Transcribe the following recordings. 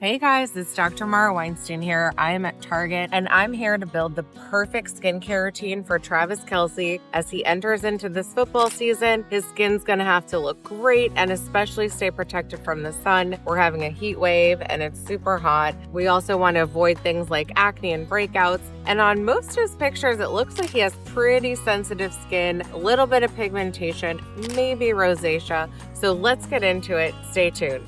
Hey guys, it's Dr. Mara Weinstein here. I am at Target and I'm here to build the perfect skincare routine for Travis Kelce. As he enters into this football season, his skin's gonna have to look great and especially stay protected from the sun. We're having a heat wave and it's super hot. We also want to avoid things like acne and breakouts. And on most of his pictures, it looks like he has pretty sensitive skin, a little bit of pigmentation, maybe rosacea. So let's get into it. Stay tuned.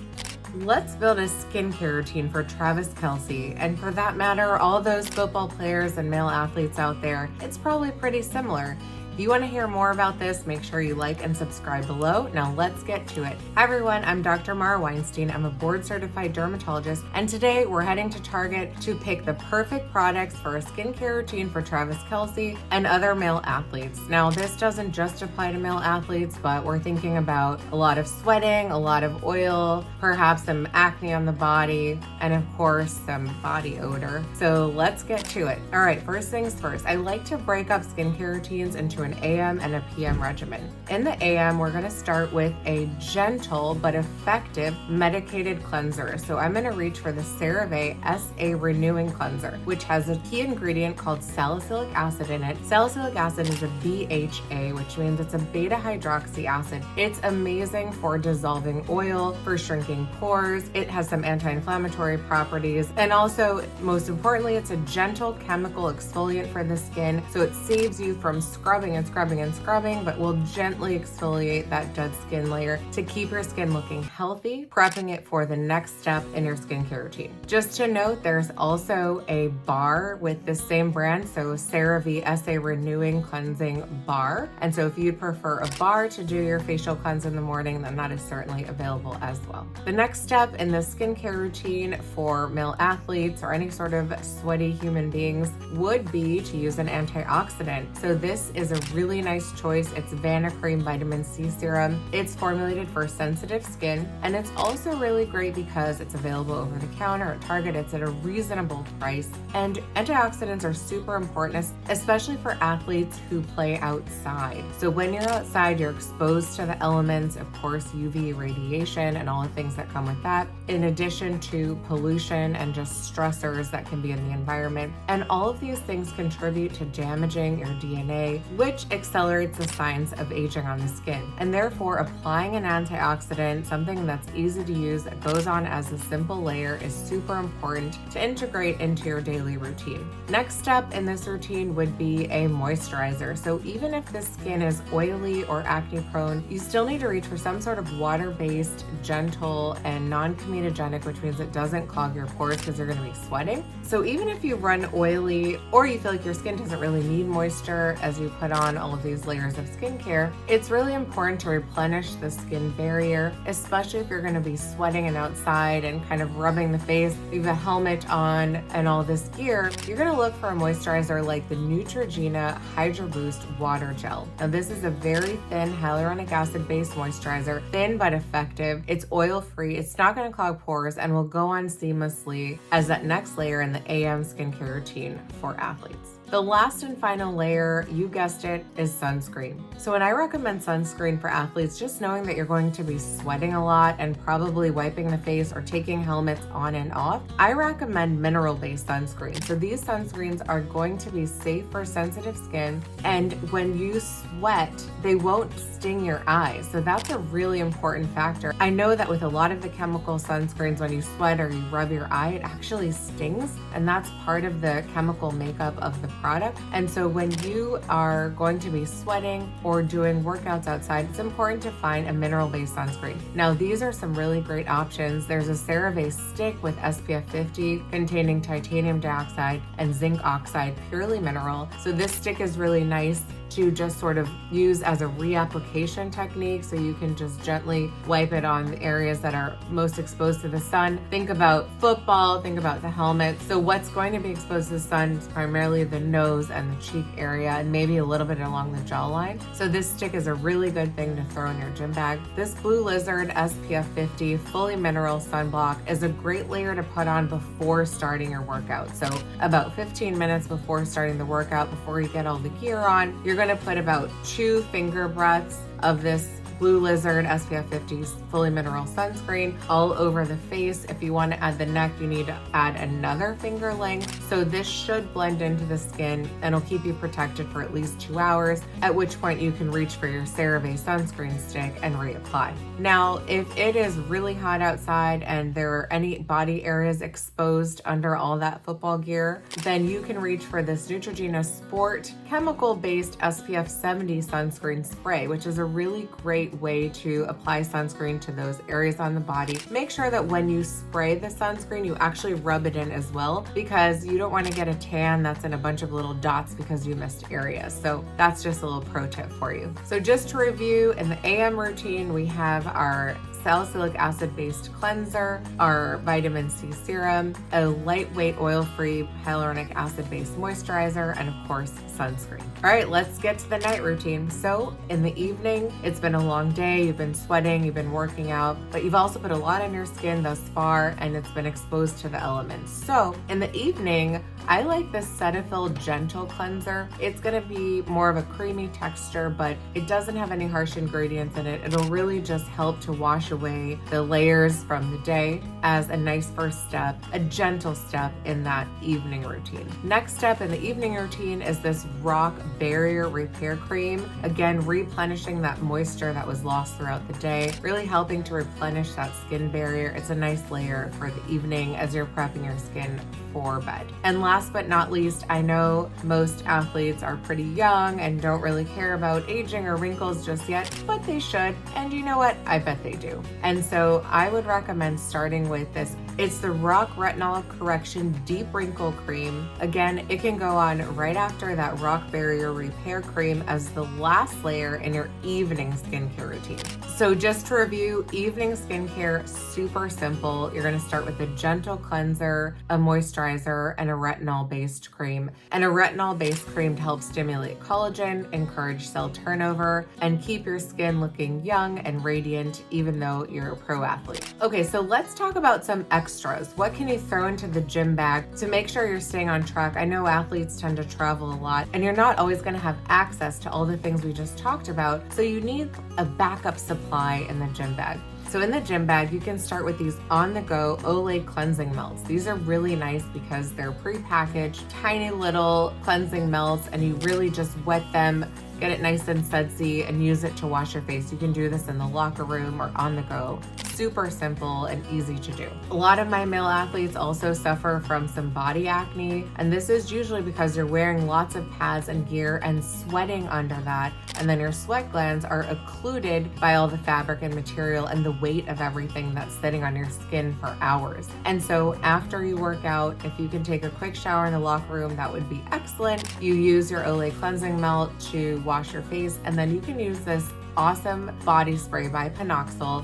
Let's build a skincare routine for Travis Kelce, and for that matter, all those football players and male athletes out there. It's probably pretty similar. If you want to hear more about this, make sure you like and subscribe below. Now let's get to it. Hi everyone, I'm Dr. Mara Weinstein. I'm a board-certified dermatologist, and today we're heading to Target to pick the perfect products for a skincare routine for Travis Kelce and other male athletes. Now this doesn't just apply to male athletes, but we're thinking about a lot of sweating, a lot of oil, perhaps some acne on the body, and of course some body odor. So let's get to it. All right, first things first, I like to break up skincare routines into an AM and a PM regimen. In the AM, we're gonna start with a gentle but effective medicated cleanser. So I'm gonna reach for the CeraVe SA Renewing Cleanser, which has a key ingredient called salicylic acid in it. Salicylic acid is a BHA, which means it's a beta hydroxy acid. It's amazing for dissolving oil, for shrinking pores. It has some anti-inflammatory properties. And also, most importantly, it's a gentle chemical exfoliant for the skin. So it saves you from scrubbing, but will gently exfoliate that dead skin layer to keep your skin looking healthy, prepping it for the next step in your skincare routine. Just to note, there's also a bar with the same brand, so CeraVe SA Renewing Cleansing Bar. And so if you'd prefer a bar to do your facial cleanse in the morning, then that is certainly available as well. The next step in the skincare routine for male athletes or any sort of sweaty human beings would be to use an antioxidant. So this is a really nice choice. It's Vanicream Vitamin C Serum. It's formulated for sensitive skin, and it's also really great because it's available over the counter at Target. It's at a reasonable price, and antioxidants are super important, especially for athletes who play outside. So when you're outside, you're exposed to the elements, of course, UV radiation and all the things that come with that, in addition to pollution and just stressors that can be in the environment. And all of these things contribute to damaging your DNA, which accelerates the signs of aging on the skin. And therefore, applying an antioxidant, something that's easy to use, that goes on as a simple layer, is super important to integrate into your daily routine. Next step in this routine would be a moisturizer. So even if the skin is oily or acne prone, you still need to reach for some sort of water-based, gentle, and non-comedogenic, which means it doesn't clog your pores because you're going to be sweating. So even if you run oily or you feel like your skin doesn't really need moisture as you put on all of these layers of skincare, it's really important to replenish the skin barrier, especially if you're going to be sweating and outside and kind of rubbing the face. You have a helmet on and all this gear. You're going to look for a moisturizer like the Neutrogena Hydro Boost Water Gel. Now this is a very thin hyaluronic acid based moisturizer, thin but effective. It's oil free. It's not going to clog pores and will go on seamlessly as that next layer in the AM skincare routine for athletes. The last and final layer, you guessed it, is sunscreen. So when I recommend sunscreen for athletes, just knowing that you're going to be sweating a lot and probably wiping the face or taking helmets on and off, I recommend mineral-based sunscreen. So these sunscreens are going to be safe for sensitive skin, and when you sweat, they won't sting your eyes. So that's a really important factor. I know that with a lot of the chemical sunscreens, when you sweat or you rub your eye, it actually stings, and that's part of the chemical makeup of the product. And so when you are going to be sweating or doing workouts outside, it's important to find a mineral-based sunscreen. Now, these are some really great options. There's a CeraVe stick with SPF 50 containing titanium dioxide and zinc oxide, purely mineral. So this stick is really nice to just sort of use as a reapplication technique, so you can just gently wipe it on the areas that are most exposed to the sun. Think about football, think about the helmet. So what's going to be exposed to the sun is primarily the nose and the cheek area, and maybe a little bit along the jawline. So this stick is a really good thing to throw in your gym bag. This Blue Lizard SPF 50 fully mineral sunblock is a great layer to put on before starting your workout. So about 15 minutes before starting the workout, before you get all the gear on, you're going to put about 2 finger breaths of this Blue Lizard SPF 50 fully mineral sunscreen all over the face. If you want to add the neck, you need to add another finger length. So this should blend into the skin and it'll keep you protected for at least 2 hours, at which point you can reach for your CeraVe sunscreen stick and reapply. Now, if it is really hot outside and there are any body areas exposed under all that football gear, then you can reach for this Neutrogena Sport chemical-based SPF 70 sunscreen spray, which is a really great way to apply sunscreen to those areas on the body. Make sure that when you spray the sunscreen, you actually rub it in as well, because you don't want to get a tan that's in a bunch of little dots because you missed areas. So that's just a little pro tip for you. So just to review, in the AM routine, we have our salicylic acid-based cleanser, our vitamin C serum, a lightweight oil-free hyaluronic acid-based moisturizer, and of course, sunscreen. All right, let's get to the night routine. So in the evening, it's been a long day, you've been sweating, you've been working out, but you've also put a lot on your skin thus far, and it's been exposed to the elements. So in the evening, I like this Cetaphil Gentle Cleanser. It's gonna be more of a creamy texture, but it doesn't have any harsh ingredients in it. It'll really just help to wash away the layers from the day as a nice first step, a gentle step in that evening routine. Next step in the evening routine is this Rock Barrier Repair Cream. Again, replenishing that moisture that was lost throughout the day, really helping to replenish that skin barrier. It's a nice layer for the evening as you're prepping your skin for bed. And last but not least, I know most athletes are pretty young and don't really care about aging or wrinkles just yet, but they should. And you know what? I bet they do. And so I would recommend starting with this. It's the Rock Retinol Correction Deep Wrinkle Cream. Again, it can go on right after that Rock Barrier Repair Cream as the last layer in your evening skincare routine. So just to review, evening skincare, super simple. You're gonna start with a gentle cleanser, a moisturizer, and a retinol-based cream. And a retinol-based cream to help stimulate collagen, encourage cell turnover, and keep your skin looking young and radiant, even though you're a pro athlete. Okay, so let's talk about some extras. What can you throw into the gym bag to make sure you're staying on track? I know athletes tend to travel a lot, and you're not always gonna have access to all the things we just talked about, so you need a backup supply in the gym bag. So in the gym bag, you can start with these on-the-go Olay cleansing melts. These are really nice because they're pre-packaged, tiny little cleansing melts, and you really just wet them, get it nice and sudsy, and use it to wash your face. You can do this in the locker room or on the go. Super simple and easy to do. A lot of my male athletes also suffer from some body acne, and this is usually because you're wearing lots of pads and gear and sweating under that, and then your sweat glands are occluded by all the fabric and material and the weight of everything that's sitting on your skin for hours. And so after you work out, if you can take a quick shower in the locker room, that would be excellent. You use your Olay cleansing melt to wash your face, and then you can use this awesome body spray by Panoxyl.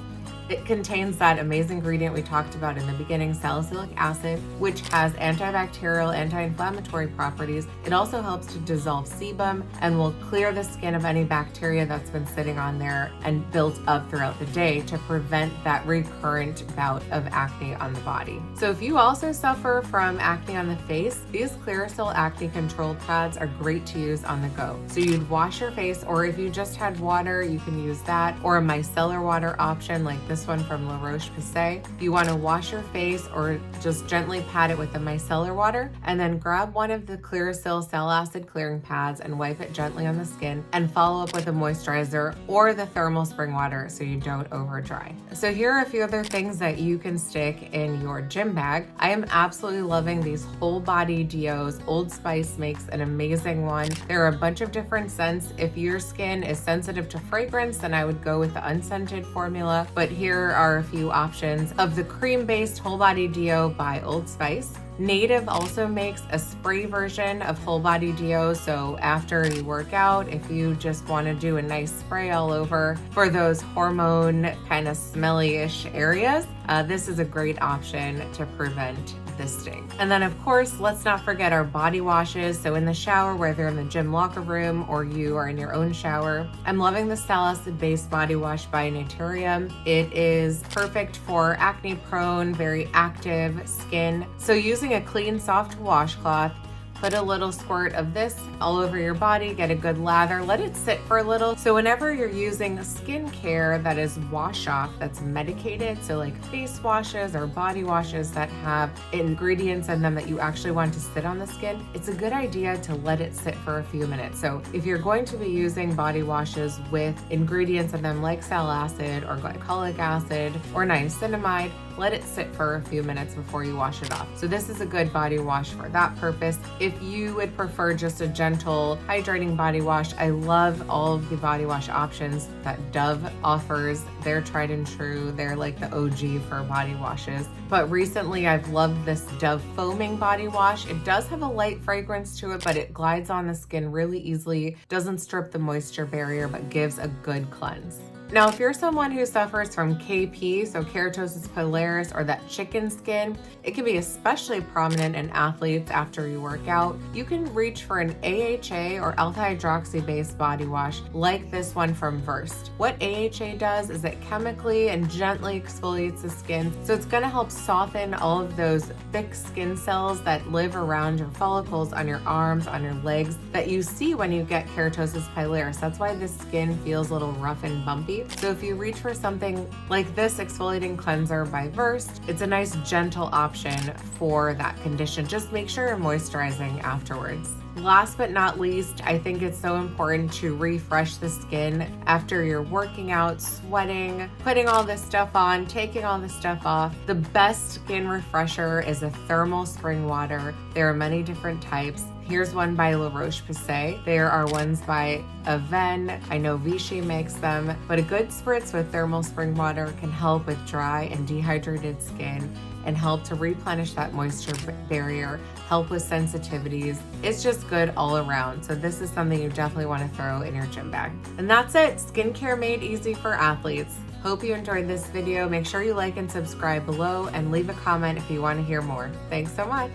It contains that amazing ingredient we talked about in the beginning, salicylic acid, which has antibacterial, anti-inflammatory properties. It also helps to dissolve sebum and will clear the skin of any bacteria that's been sitting on there and built up throughout the day to prevent that recurrent bout of acne on the body. So if you also suffer from acne on the face, these Clearasil acne control pads are great to use on the go. So you'd wash your face, or if you just had water, you can use that, or a micellar water option like this one from La Roche-Posay. You want to wash your face or just gently pat it with the micellar water, and then grab one of the Clearasil cell acid clearing pads and wipe it gently on the skin, and follow up with a moisturizer or the thermal spring water so you don't over dry. So here are a few other things that you can stick in your gym bag. I am absolutely loving these whole body deos. Old Spice makes an amazing one. There are a bunch of different scents. If your skin is sensitive to fragrance, then I would go with the unscented formula, but here are a few options of the cream-based whole body deo by Old Spice. Native also makes a spray version of whole body deo, so after you work out, if you just want to do a nice spray all over for those hormone kind of smelly-ish areas, this is a great option to prevent the sting. And then of course, let's not forget our body washes. So in the shower, whether in the gym locker room or you are in your own shower, I'm loving the salicylic-based body wash by Naturium. It is perfect for acne prone, very active skin. So using a clean, soft washcloth, Put a little squirt of this all over your body, get a good lather, let it sit for a little. So whenever you're using skincare that is wash off, that's medicated, so like face washes or body washes that have ingredients in them that you actually want to sit on the skin, it's a good idea to let it sit for a few minutes. So if you're going to be using body washes with ingredients in them like salicylic acid or glycolic acid or niacinamide, let it sit for a few minutes before you wash it off. So this is a good body wash for that purpose. If you would prefer just a gentle hydrating body wash, I love all of the body wash options that Dove offers. They're tried and true. They're like the OG for body washes. But recently I've loved this Dove foaming body wash. It does have a light fragrance to it, but it glides on the skin really easily, doesn't strip the moisture barrier, but gives a good cleanse. Now, if you're someone who suffers from KP, so keratosis pilaris, or that chicken skin, it can be especially prominent in athletes after you work out. You can reach for an AHA or alpha-hydroxy-based body wash like this one from Versed. What AHA does is it chemically and gently exfoliates the skin, so it's gonna help soften all of those thick skin cells that live around your follicles on your arms, on your legs, that you see when you get keratosis pilaris. That's why the skin feels a little rough and bumpy. So if you reach for something like this exfoliating cleanser by Versed, it's a nice gentle option for that condition. Just make sure you're moisturizing afterwards. Last but not least, I think it's so important to refresh the skin after you're working out, sweating, putting all this stuff on, taking all this stuff off. The best skin refresher is a thermal spring water. There are many different types. Here's one by La Roche-Posay. There are ones by Aven. I know Vichy makes them, but a good spritz with thermal spring water can help with dry and dehydrated skin and help to replenish that moisture barrier, help with sensitivities. It's just good all around. So this is something you definitely want to throw in your gym bag. And that's it, skincare made easy for athletes. Hope you enjoyed this video. Make sure you like and subscribe below and leave a comment if you want to hear more. Thanks so much.